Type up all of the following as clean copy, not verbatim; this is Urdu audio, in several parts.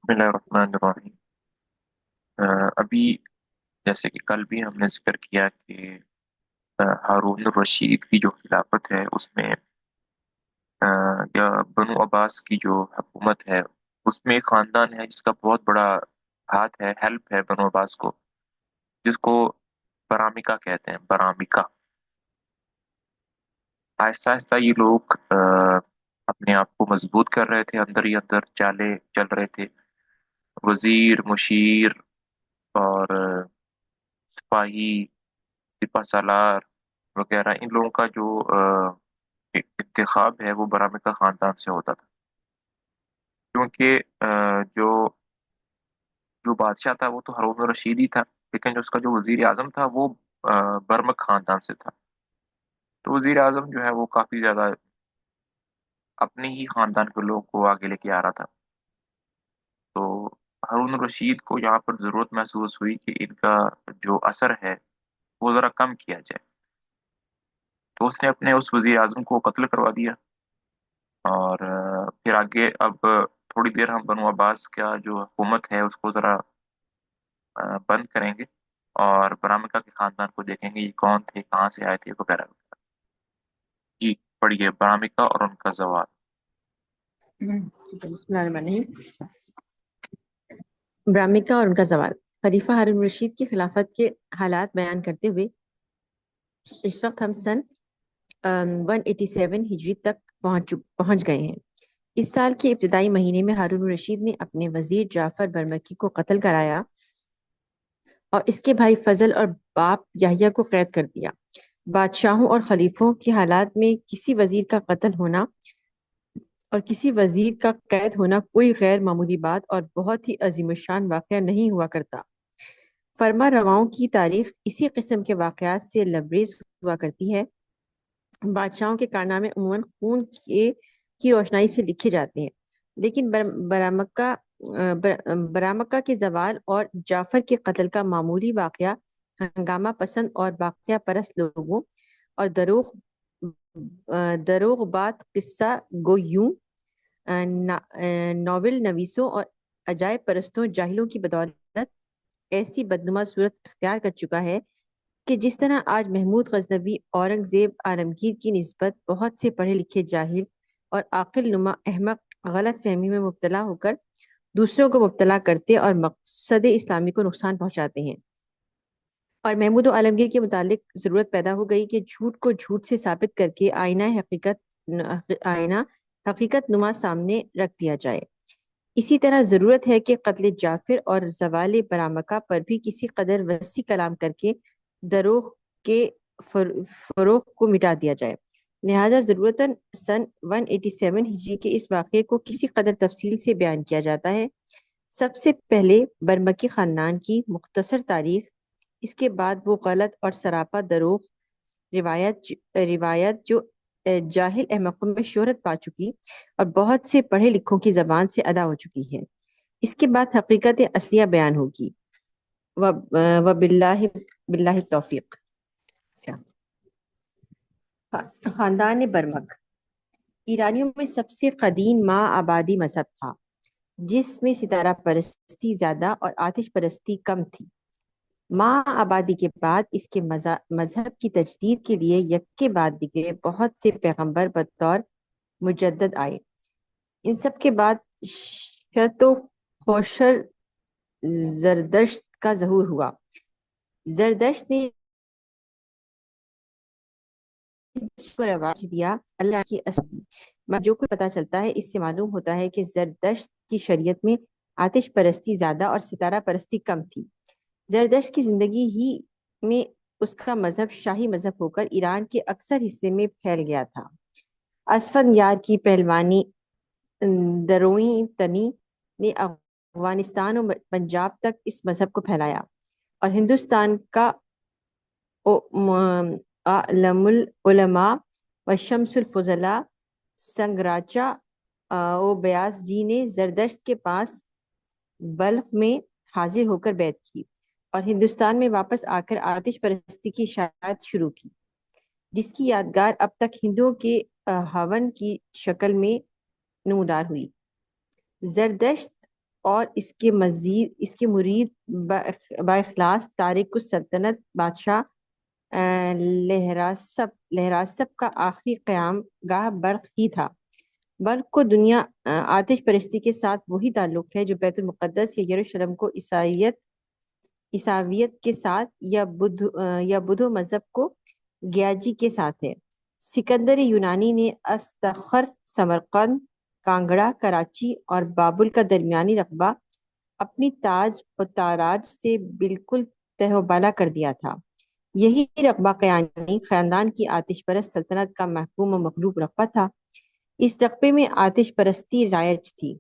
بسم اللہ الرحمن الرحیم۔ ابھی جیسے کہ کل بھی ہم نے ذکر کیا کہ ہارون الرشید کی جو خلافت ہے اس میں یا بنو عباس کی جو حکومت ہے اس میں ایک خاندان ہے جس کا بہت بڑا ہاتھ ہے، ہیلپ ہے بنو عباس کو، جس کو برامکا کہتے ہیں، برامکا۔ آہستہ آہستہ یہ لوگ اپنے آپ کو مضبوط کر رہے تھے، اندر ہی اندر چالے چل رہے تھے۔ وزیر، مشیر اور سپاہی، سپہ سالار وغیرہ، ان لوگوں کا جو انتخاب ہے وہ برامکا خاندان سے ہوتا تھا، کیونکہ جو جو بادشاہ تھا وہ تو ہارون الرشید ہی تھا، لیکن جو اس کا جو وزیر اعظم تھا وہ برمک خاندان سے تھا۔ تو وزیر اعظم جو ہے وہ کافی زیادہ اپنے ہی خاندان کے لوگوں کو آگے لے کے آ رہا تھا۔ تو ہارون الرشید کو یہاں پر ضرورت محسوس ہوئی کہ ان کا جو اثر ہے وہ ذرا کم کیا جائے، تو اس نے اپنے اس وزیر اعظم کو قتل کروا دیا۔ اور پھر آگے اب تھوڑی دیر ہم بنو عباس کا جو حکومت ہے اس کو ذرا بند کریں گے، اور برامکا کے خاندان کو دیکھیں گے یہ کون تھے، کہاں سے آئے تھے وغیرہ وغیرہ۔ جی پڑھیے برامکا اور ان کا زوال۔ بسم اللہ الرحمن الرحیم۔ برامکا اور ان کا زوال۔ خلیفہ ہارون الرشید کی خلافت کے حالات بیان کرتے ہوئے اس وقت ہم سن 187 ہجری تک پہنچ گئے ہیں۔ اس سال کے ابتدائی مہینے میں ہارون الرشید نے اپنے وزیر جعفر برمکی کو قتل کرایا اور اس کے بھائی فضل اور باپ یحییٰ کو قید کر دیا۔ بادشاہوں اور خلیفوں کے حالات میں کسی وزیر کا قتل ہونا اور کسی وزیر کا قید ہونا کوئی غیر معمولی بات اور بہت ہی عظیم الشان واقعہ نہیں ہوا کرتا۔ فرما رواؤں کی تاریخ اسی قسم کے واقعات سے لبریز ہوا کرتی ہے۔ بادشاہوں کے کارنامے عموماً خون کی روشنائی سے لکھے جاتے ہیں، لیکن برامکہ کے زوال اور جعفر کے قتل کا معمولی واقعہ ہنگامہ پسند اور واقعہ پرست لوگوں اور دروغ بات قصہ گویوں، ناول نویسوں اور عجائب پرستوں جاہلوں کی بدولت ایسی بدنما صورت اختیار کر چکا ہے کہ جس طرح آج محمود غزنوی اورنگزیب عالمگیر کی نسبت بہت سے پڑھے لکھے جاہل اور عاقل نما احمق غلط فہمی میں مبتلا ہو کر دوسروں کو مبتلا کرتے اور مقصد اسلامی کو نقصان پہنچاتے ہیں، اور محمود و عالمگیر کے متعلق ضرورت پیدا ہو گئی کہ جھوٹ کو جھوٹ سے ثابت کر کے آئینہ حقیقت نما سامنے رکھ دیا جائے۔ اسی طرح ضرورت ہے کہ قتل جعفر اور زوال برامکہ پر بھی کسی قدر وسیع کلام کر کے دروغ کے فروغ کو مٹا دیا جائے۔ لہذا ضرورتاً سن 187 ہجری کے اس واقعے کو کسی قدر تفصیل سے بیان کیا جاتا ہے۔ سب سے پہلے برمکی خاندان کی مختصر تاریخ، اس کے بعد وہ غلط اور سراپا دروغ روایت جو جاہل احمقوں میں شہرت پا چکی اور بہت سے پڑھے لکھوں کی زبان سے ادا ہو چکی ہے۔ اس کے بعد حقیقت اصلیہ بیان ہوگی۔ باللہ توفیق۔ خاندان برمک ایرانیوں میں سب سے قدیم ماں آبادی مذہب تھا، جس میں ستارہ پرستی زیادہ اور آتش پرستی کم تھی۔ ماں آبادی کے بعد اس کے مذہب کی تجدید کے لیے یکے بعد دیگرے بہت سے پیغمبر بطور مجدد آئے۔ ان سب کے بعد شت و خوشر زردشت کا ظہور ہوا۔ زردشت نے اس کو رواج دیا اللہ کی جو کچھ پتہ چلتا ہے اس سے معلوم ہوتا ہے کہ زردشت کی شریعت میں آتش پرستی زیادہ اور ستارہ پرستی کم تھی۔ زردشت کی زندگی ہی میں اس کا مذہب شاہی مذہب ہو کر ایران کے اکثر حصے میں پھیل گیا تھا۔ اسفند یار کی پہلوانی دروئیں تنی نے افغانستان اور پنجاب تک اس مذہب کو پھیلایا، اور ہندوستان کا علم العلماء و شمس الفضلاء سنگراچا و بیاس جی نے زردشت کے پاس بلخ میں حاضر ہو کر بیعت کی اور ہندوستان میں واپس آ کر آتش پرستی کی اشاعت شروع کی، جس کی یادگار اب تک ہندوؤں کے ہون کی شکل میں نمودار ہوئی۔ زردشت اور اس کے مرید با اخلاص تارک السلطنت بادشاہ لہراسب کا آخری قیام گاہ بلخ ہی تھا۔ بلخ کو دنیا آتش پرستی کے ساتھ وہی تعلق ہے جو بیت المقدس یا یروشلم کو عیسائیت کے ساتھ یا بدھو مذہب کو گیاجی کے ساتھ ہے۔ سکندر یونانی نے استخر، سمرقند، کانگڑا، کراچی اور بابل کا درمیانی رقبہ اپنی تاج و تاراج سے بالکل تہو بالا کر دیا تھا۔ یہی رقبہ قیانی خاندان کی آتش پرست سلطنت کا محکوم و مغلوب رقبہ تھا۔ اس رقبے میں آتش پرستی رائج تھی۔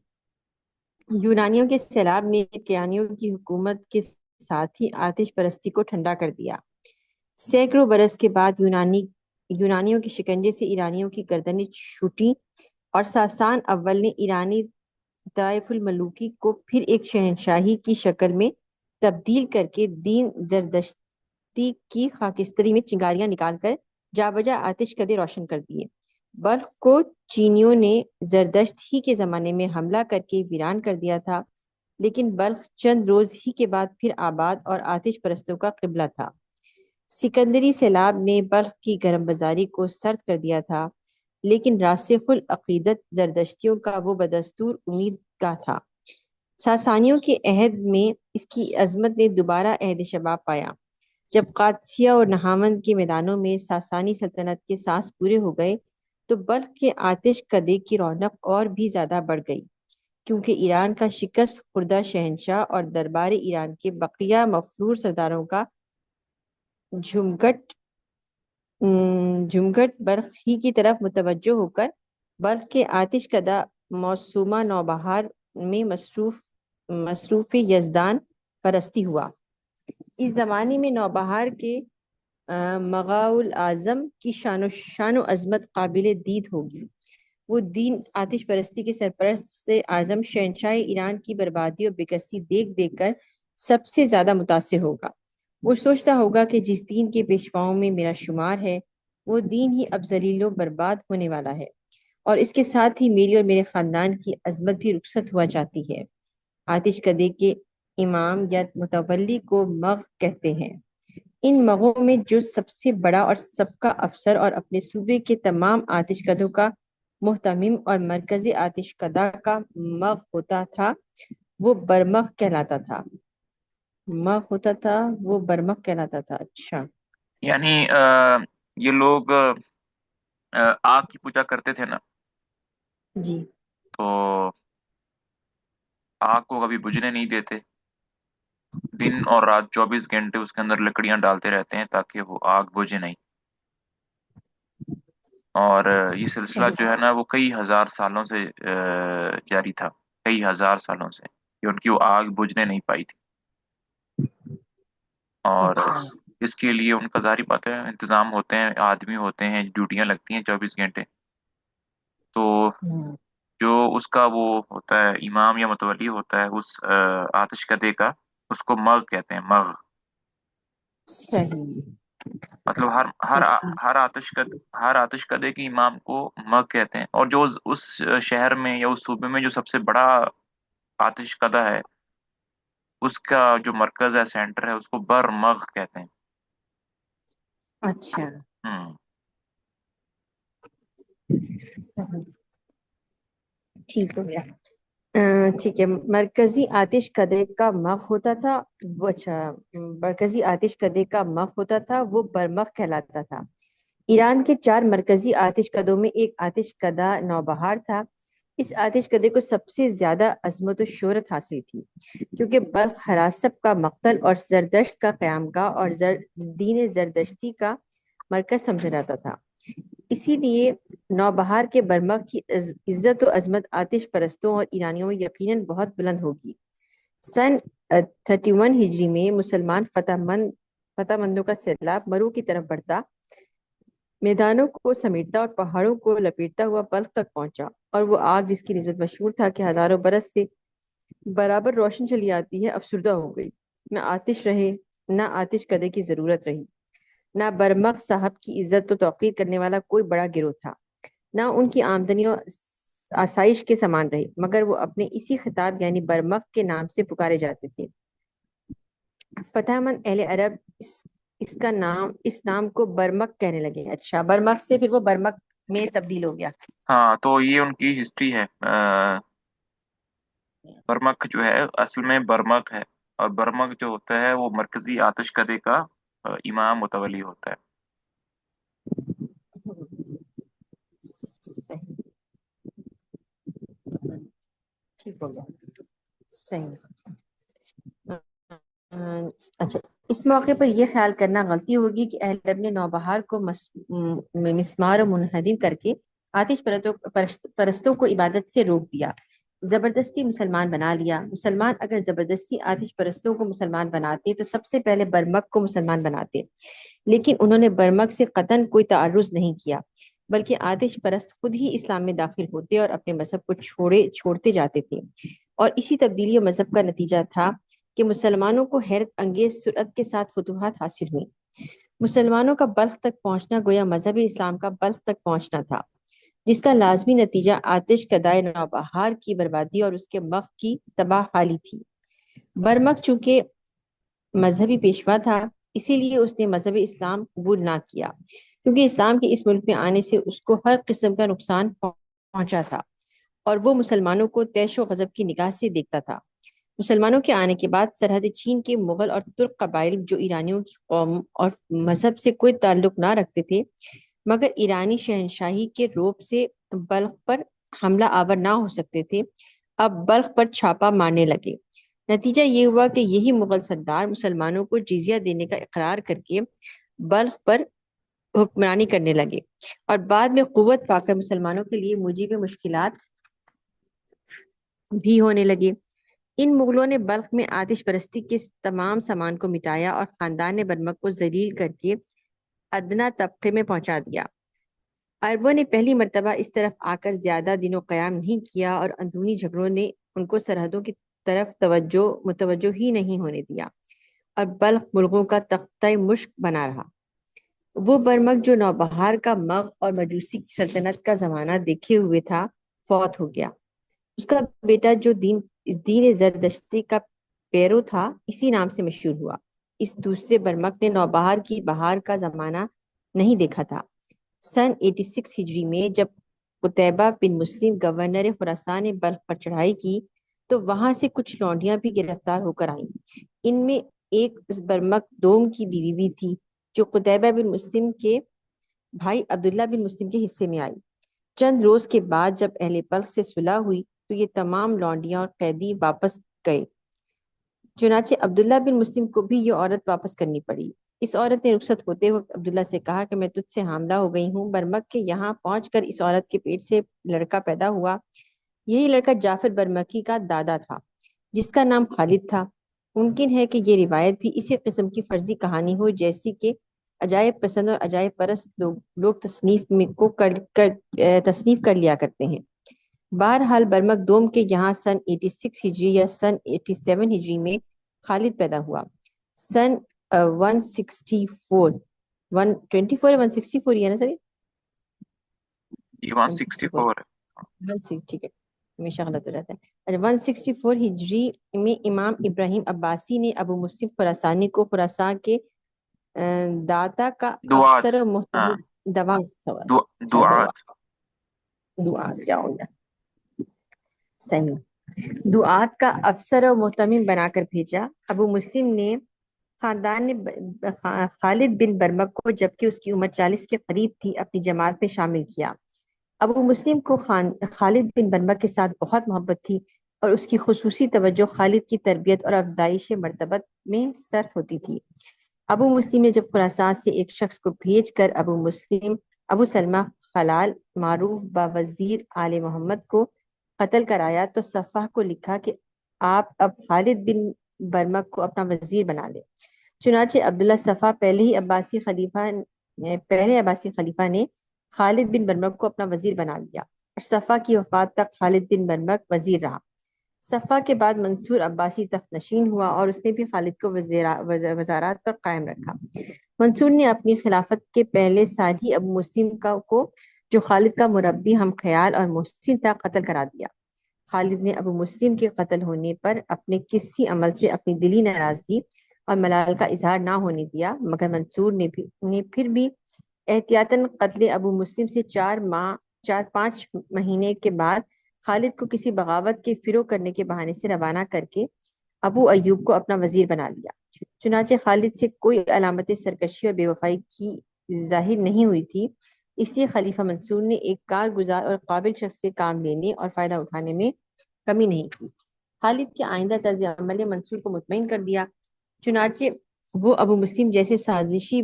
یونانیوں کے سیلاب نے قیانیوں کی حکومت کے ساتھ ہی آتش پرستی کو ٹھنڈا کر دیا۔ سینکڑوں برس کے بعد یونانیوں کے شکنجے سے ایرانیوں کی گردنیں چھوٹیں اور ساسان اول نے ایرانی طائف الملوکی کو پھر ایک شہنشاہی کی شکل میں تبدیل کر کے دین زردشتی کی خاکستری میں چنگاریاں نکال کر جا بجا آتش کدے روشن کر دیے۔ بلخ کو چینیوں نے زردشت ہی کے زمانے میں حملہ کر کے ویران کر دیا تھا، لیکن بلخ چند روز ہی کے بعد پھر آباد اور آتش پرستوں کا قبلہ تھا۔ سکندری سیلاب نے بلخ کی گرم بازاری کو سرد کر دیا تھا، لیکن راسخ العقیدت زردشتیوں کا وہ بدستور امید گاہ تھا۔ ساسانیوں کے عہد میں اس کی عظمت نے دوبارہ عہد شباب پایا۔ جب قادسیہ اور نہاوند کے میدانوں میں ساسانی سلطنت کے سانس پورے ہو گئے تو بلخ کے آتش کدے کی رونق اور بھی زیادہ بڑھ گئی، کیونکہ ایران کا شکست خوردہ شہنشاہ اور دربار ایران کے بقیہ مفرور سرداروں کا جھمگٹ بلخ ہی کی طرف متوجہ ہو کر بلخ کے آتش کدہ موسومہ نوبہار میں مصروف یزدان پرستی ہوا۔ اس زمانے میں نوبہار کے مغاؤ اعظم کی شان و عظمت قابل دید ہوگی۔ وہ دین آتش پرستی کے سرپرست سے اعظم شہنشاہ ایران کی بربادی اور بےکسی دیکھ دیکھ کر سب سے زیادہ متاثر ہوگا۔ وہ سوچتا ہوگا کہ جس دین کے پیشواؤں میں میرا شمار ہے وہ دین ہی اب ذلیل و برباد ہونے والا ہے، اور اس کے ساتھ ہی میری اور میرے خاندان کی عظمت بھی رخصت ہوا جاتی ہے۔ آتش کدے کے امام یا متولی کو مغ کہتے ہیں۔ ان مغوں میں جو سب سے بڑا اور سب کا افسر اور اپنے صوبے کے تمام آتش کدوں کا محتمم اور مرکزی آتش کدہ کا مغ ہوتا تھا وہ برمغ کہلاتا تھا۔ اچھا یعنی یہ لوگ آگ کی پوجا کرتے تھے نا، جی تو آگ کو کبھی بجھنے نہیں دیتے، دن اور رات 24 گھنٹے اس کے اندر لکڑیاں ڈالتے رہتے ہیں تاکہ وہ آگ بجھے نہیں۔ اور یہ سلسلہ صحیح جو ہے نا وہ کئی ہزار سالوں سے جاری تھا، کئی ہزار سالوں سے کہ ان کی وہ آگ بجھنے نہیں پائی تھی۔ اور اچھا اس کے لیے ان کا ظاہری بات ہے انتظام ہوتے ہیں، آدمی ہوتے ہیں، ڈیوٹیاں لگتی ہیں 24 گھنٹے۔ تو جو اس کا وہ ہوتا ہے امام یا متولی ہوتا ہے اس آتش کدے کا، اس کو مغ کہتے ہیں، مغ۔ صحیح مطلب ہر ہر ہر آتش کدے کے امام کو مغ کہتے ہیں، اور جو اس شہر میں یا اس صوبے میں جو سب سے بڑا آتش کدہ ہے اس کا جو مرکز ہے، سینٹر ہے، اس کو بر مغ کہتے ہیں۔ اچھا ہم۔ ٹھیک ہو گیا۔ ٹھیک ہے، مرکزی آتش کدے کا مغ ہوتا تھا وہ، اچھا، مرکزی آتش کدے کا مغ ہوتا تھا وہ برمغ کہلاتا تھا۔ ایران کے 4 مرکزی آتش کدوں میں ایک آتش کدہ نوبہار تھا۔ اس آتش کدے کو سب سے زیادہ عظمت و شہرت حاصل تھی کیونکہ بلخ ہراسب کا مقتل اور زردشت کا قیام گاہ اور دین زردشتی کا مرکز سمجھا جاتا تھا۔ اسی لیے نوبہار کے برمغ کی عزت و عظمت آتش پرستوں اور ایرانیوں میں یقیناً بہت بلند ہوگی۔ سن 31 ہجری میں مسلمان فتح مندوں کا سیلاب مرو کی طرف بڑھتا، میدانوں کو سمیٹتا اور پہاڑوں کو لپیٹتا ہوا بلخ تک پہنچا، اور وہ آگ جس کی نسبت مشہور تھا کہ ہزاروں برس سے برابر روشن چلی آتی ہے افسردہ ہو گئی۔ نہ آتش رہے، نہ آتش کدے کی ضرورت رہی، نہ برمغ صاحب کی عزت و توقیر کرنے والا کوئی بڑا گروہ تھا، نہ ان کی آسائش کے سامان رہے، مگر وہ اپنے اسی خطاب یعنی برمک کے نام سے پکارے جاتے تھے۔ فتح مند اہل عرب اس نام کو برمک کہنے لگے۔ اچھا، برمک سے پھر وہ برمک میں تبدیل ہو گیا۔ ہاں، تو یہ ان کی ہسٹری ہے۔ برمک جو ہے اصل میں برمک ہے، اور برمک جو ہوتا ہے وہ مرکزی آتش کدے کا امام متولی ہوتا ہے۔ صحیح، ٹھیک ہو گیا، صحیح۔ اچھا، اس موقع پر یہ خیال کرنا غلطی ہوگی کہ اہل عرب نے نوبہار کو مسمار و منہدم کر کے آتش پرستوں کو عبادت سے روک دیا، زبردستی مسلمان بنا لیا۔ مسلمان اگر زبردستی آتش پرستوں کو مسلمان بناتے تو سب سے پہلے برمک کو مسلمان بناتے، لیکن انہوں نے برمک سے قطعاً کوئی تعرض نہیں کیا، بلکہ آتش پرست خود ہی اسلام میں داخل ہوتے اور اپنے مذہب کو چھوڑتے جاتے تھے، اور اسی تبدیلی و مذہب کا نتیجہ تھا کہ مسلمانوں کو حیرت انگیز سرعت کے ساتھ فتوحات حاصل ہوئیں۔ مسلمانوں کا بلخ تک پہنچنا گویا مذہب اسلام کا بلخ تک پہنچنا تھا، جس کا لازمی نتیجہ آتش کدائے نوبہار کی بربادی اور اس کے مغ کی تباہ حالی تھی۔ برمک چونکہ مذہبی پیشوا تھا، اسی لیے اس نے مذہب اسلام قبول نہ کیا، کیونکہ اسلام کے اس ملک میں آنے سے اس کو ہر قسم کا نقصان پہنچا تھا، اور وہ مسلمانوں کو طیش و غضب کی نگاہ سے دیکھتا تھا۔ مسلمانوں کے آنے کے بعد سرحد چین کے مغل اور ترک قبائل جو ایرانیوں کی قوم اور مذہب سے کوئی تعلق نہ رکھتے تھے، مگر ایرانی شہنشاہی کے رعب سے بلخ پر حملہ آور نہ ہو سکتے تھے، اب بلخ پر چھاپا مارنے لگے۔ نتیجہ یہ ہوا کہ یہی مغل سردار مسلمانوں کو جزیہ دینے کا اقرار کر کے بلخ پر حکمرانی کرنے لگے، اور بعد میں قوت پا کر مسلمانوں کے لیے موجب مشکلات بھی ہونے لگے۔ ان مغلوں نے بلخ میں آتش پرستی کے تمام سامان کو مٹایا اور خاندان برمک کو ذلیل کر کے ادنا طبقے میں پہنچا دیا۔ عربوں نے پہلی مرتبہ اس طرف آ کر زیادہ دنوں قیام نہیں کیا، اور اندرونی جھگڑوں نے ان کو سرحدوں کی طرف متوجہ ہی نہیں ہونے دیا، اور بلخ ملکوں کا تختہ مشق بنا رہا۔ وہ برمک جو نوبہار کا مغ اور مجوسی کی سلطنت کا زمانہ دیکھے ہوئے تھا، فوت ہو گیا۔ اس کا بیٹا جو دین زردشتی کا پیرو تھا، اسی نام سے مشہور ہوا۔ اس دوسرے برمک نے نوبہار کی بہار کا زمانہ نہیں دیکھا تھا۔ سن 86 ہجری میں جب قتیبہ بن مسلم گورنر خراسان نے بلخ پر چڑھائی کی تو وہاں سے کچھ لونڈیاں بھی گرفتار ہو کر آئیں۔ ان میں ایک اس برمک دوم کی بیوی بھی تھی جو قتیبہ بن مسلم کے بھائی عبداللہ بن مسلم کے حصے میں آئی۔ چند روز کے بعد جب اہل بلخ سے صلح ہوئی تو یہ تمام لونڈیاں اور قیدی واپس گئے، چنانچہ عبداللہ بن مسلم کو بھی یہ عورت واپس کرنی پڑی۔ اس عورت نے رخصت ہوتے وقت عبداللہ سے کہا کہ میں تجھ سے حاملہ ہو گئی ہوں۔ برمک کے یہاں پہنچ کر اس عورت کے پیٹ سے لڑکا پیدا ہوا۔ یہی لڑکا جعفر برمکی کا دادا تھا، جس کا نام خالد تھا۔ ممکن ہے کہ یہ روایت بھی اسی قسم کی فرضی کہانی ہو جیسی کہ عجائب پسند اور عجائب پرست لوگ تصنیف کر لیا کرتے ہیں۔ بہرحال برمک دوم کے یہاں سن 86 ہجری یا سن 87 ہجری میں خالد پیدا ہوا۔ سن 164 124 یا 164 ہے نا سر؟ یہ 164 ہے۔ ٹھیک ہے، ہمیشہ غلط ہو جاتا ہے۔ اچھا، 164 ہجری میں امام ابراہیم عباسی نے ابو مسلم خراسانی کو خراسان کے داتا کا دعات، افسر و ہاں، دعات۔ دعات کیا ہو گیا؟ صحیح، دعات کا افسر و محتمم بنا کر بھیجا۔ ابو مسلم نے خاندان نے خالد بن برمک کو جبکہ اس کی عمر 40 کے قریب تھی اپنی جماعت میں شامل کیا۔ ابو مسلم کو خالد بن برمک کے ساتھ بہت محبت تھی، اور اس کی خصوصی توجہ خالد کی تربیت اور افزائش مرتبت میں صرف ہوتی تھی۔ ابو مسلم نے جب خراسان سے ایک شخص کو بھیج کر ابو سلمہ خلال معروف باوزیر آل محمد کو قتل کرایا تو صفح کو لکھا کہ آپ اب خالد بن برمک کو اپنا وزیر بنا لیں۔ چنانچہ عبداللہ صفح پہلے عباسی خلیفہ نے خالد بن برمک کو اپنا وزیر بنا لیا، اور صفح کی وفات تک خالد بن برمک وزیر رہا۔ صفح کے بعد منصور عباسی تخت نشین ہوا، اور اس نے بھی خالد کو وزارات پر قائم رکھا۔ منصور نے اپنی خلافت کے پہلے سال ہی ابو مسلم کو جو خالد کا مربی ہم خیال اور محسن تھا، قتل کرا دیا۔ خالد نے ابو مسلم کے قتل ہونے پر اپنے کسی عمل سے اپنی دلی ناراضگی اور ملال کا اظہار نہ ہونے دیا، مگر منصور نے پھر بھی احتیاطاً قتل ابو مسلم سے 4-5 مہینے کے بعد خالد کو کسی بغاوت کے فروغ کرنے کے بہانے سے روانہ کر کے ابو ایوب کو اپنا وزیر بنا لیا۔ چنانچہ خالد سے کوئی علامت سرکشی اور بے وفائی کی ظاہر نہیں ہوئی تھی، اس لیے خلیفہ منصور نے ایک کارگزار اور قابل شخص سے کام لینے اور فائدہ اٹھانے میں کمی نہیں کی۔ خالد کے آئندہ طرز عمل نے منصور کو مطمئن کر دیا، چنانچہ وہ ابو مسلم جیسے سازشی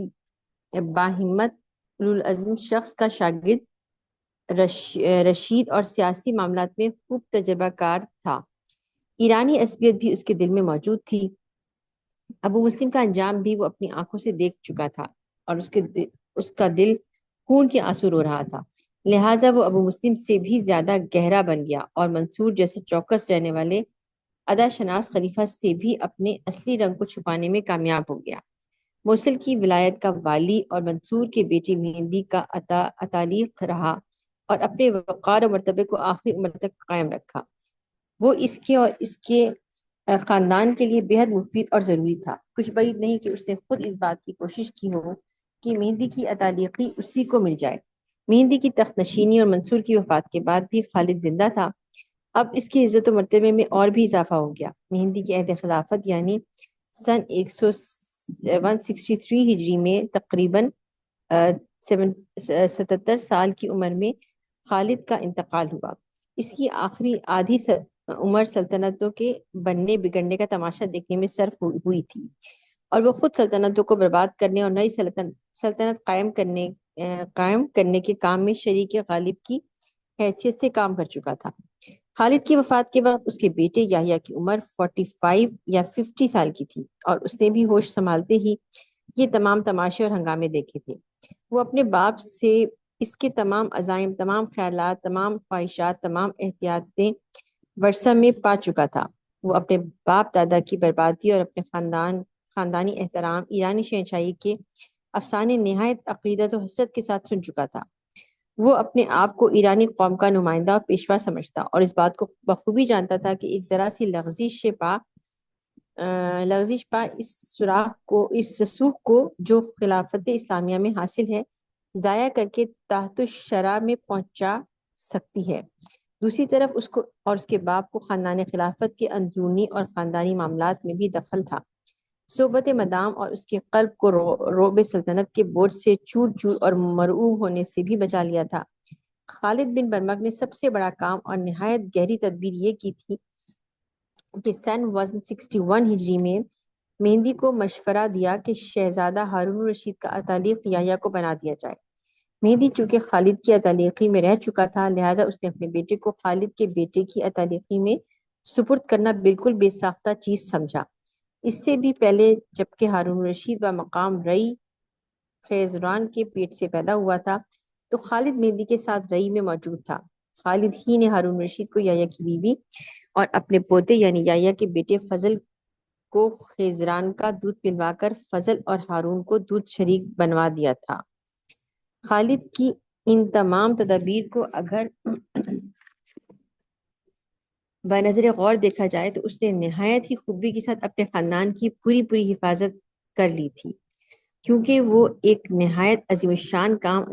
باہمت اولوالعزم شخص کا شاگرد، رشید اور سیاسی معاملات میں خوب تجربہ کار تھا۔ ایرانی عصبیت بھی اس کے دل میں موجود تھی۔ ابو مسلم کا انجام بھی وہ اپنی آنکھوں سے دیکھ چکا تھا اور اس کا دل خون کے آنسو رو رہا تھا، لہٰذا وہ ابو مسلم سے بھی زیادہ گہرا بن گیا اور منصور جیسے چوکس رہنے والے ادا شناس خلیفہ سے بھی اپنے اصلی رنگ کو چھپانے میں کامیاب ہو گیا۔ موصل کی ولایت کا والی اور منصور کے بیٹے مہندی کا اتالیق رہا اور اپنے وقار و مرتبے کو آخری عمر تک قائم رکھا۔ وہ اس کے اور اس کے خاندان کے لیے بے حد مفید اور ضروری تھا۔ کچھ بعید نہیں کہ اس نے خود اس بات کی کوشش کی ہو کہ مہندی کی اتالیقی اسی کو مل جائے۔ مہندی کی تخت نشینی اور منصور کی وفات کے بعد بھی خالد زندہ تھا، اب اس کی عزت و مرتبے میں اور بھی اضافہ ہو گیا۔ مہندی کی عہد خلافت یعنی سن 163 ہجری میں تقریباً 77 سال کی عمر میں خالد کا انتقال ہوا۔ اس کی آخری آدھی عمر سلطنتوں کے بننے بگڑنے کا تماشا دیکھنے میں صرف ہوئی تھی، اور وہ خود سلطنتوں کو برباد کرنے اور نئی سلطنت قائم کرنے کے کام میں شریک غالب کی حیثیت سے کام کر چکا تھا۔ خالد کی وفات کے وقت اس کے بیٹے یحییٰ کی عمر 45 یا 50 سال کی تھی، اور اس نے بھی ہوش سنبھالتے ہی یہ تمام تماشے اور ہنگامے دیکھے تھے۔ وہ اپنے باپ سے اس کے تمام عزائم، تمام خیالات، تمام خواہشات، تمام احتیاطیں ورثہ میں پا چکا تھا۔ وہ اپنے باپ دادا کی بربادی اور اپنے خاندانی احترام، ایرانی شہنشاہی کے افسانے نہایت عقیدت و حسرت کے ساتھ سن چکا تھا۔ وہ اپنے آپ کو ایرانی قوم کا نمائندہ اور پیشوا سمجھتا اور اس بات کو بخوبی جانتا تھا کہ ایک ذرا سی لغزش پا اس رسوخ کو جو خلافت اسلامیہ میں حاصل ہے ضائع کر کے تحت الشرع میں پہنچا سکتی ہے۔ دوسری طرف اس کو اور اس کے باپ کو خاندان خلافت کے اندرونی اور خاندانی معاملات میں بھی دخل تھا۔ صحبت مدام اور اس کے قلب کو رعب سلطنت کے بوجھ سے چور چور اور مرعوب ہونے سے بھی بچا لیا تھا۔ خالد بن برمک نے سب سے بڑا کام اور نہایت گہری تدبیر یہ کی تھی کہ سن 161 ہجری میں مہندی کو مشورہ دیا کہ شہزادہ ہارون الرشید کا اتالیق یحییٰ کو بنا دیا جائے۔ مہندی چونکہ خالد کی اتالیقی میں رہ چکا تھا، لہذا اس نے اپنے بیٹے کو خالد کے بیٹے کی اتالیقی میں سپرد کرنا بالکل بے ساختہ چیز سمجھا۔ اس سے بھی پہلے جبکہ ہارون الرشید بمقام رئی خیزران کے پیٹ سے پیدا ہوا تھا، تو خالد مہندی کے ساتھ رئی میں موجود تھا۔ خالد ہی نے ہارون الرشید کو یحییٰ کی بیوی اور اپنے پوتے یعنی یحییٰ کے بیٹے فضل کو خیزران کا دودھ پلوا کر فضل اور ہارون کو دودھ شریک بنوا دیا تھا۔ خالد کی ان تمام تدابیر کو اگر بنظر غور دیکھا جائے تو اس نے نہایت ہی خوبی کے ساتھ اپنے خاندان کی پوری حفاظت کر لی تھی، کیونکہ وہ ایک نہایت عظیم الشان کام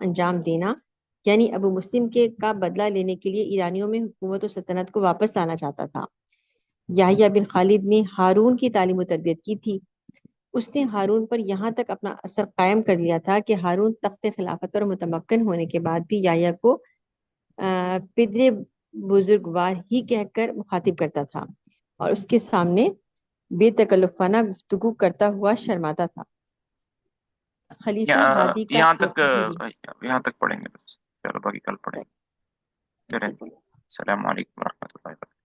انجام دینا یعنی ابو مسلم کا بدلہ لینے کے لیے ایرانیوں میں حکومت و سلطنت کو واپس لانا چاہتا تھا۔ یحییٰ بن خالد نے ہارون کی تعلیم و تربیت کی تھی۔ اس نے ہارون پر یہاں تک اپنا اثر قائم کر لیا تھا کہ ہارون تخت خلافت پر متمکن ہونے کے بعد بھی یحییٰ کو پدر بزرگوار ہی کہہ کر مخاطب کرتا تھا اور اس کے سامنے بے تکلفانہ گفتگو کرتا ہوا شرماتا تھا۔ خلیفہ ہادی کا یہاں تک پڑھیں گے بس، چلو باقی کل پڑھیں گے۔ چلیں، ٹھیک ہے۔ السلام علیکم ورحمۃ اللہ وبرکاتہ۔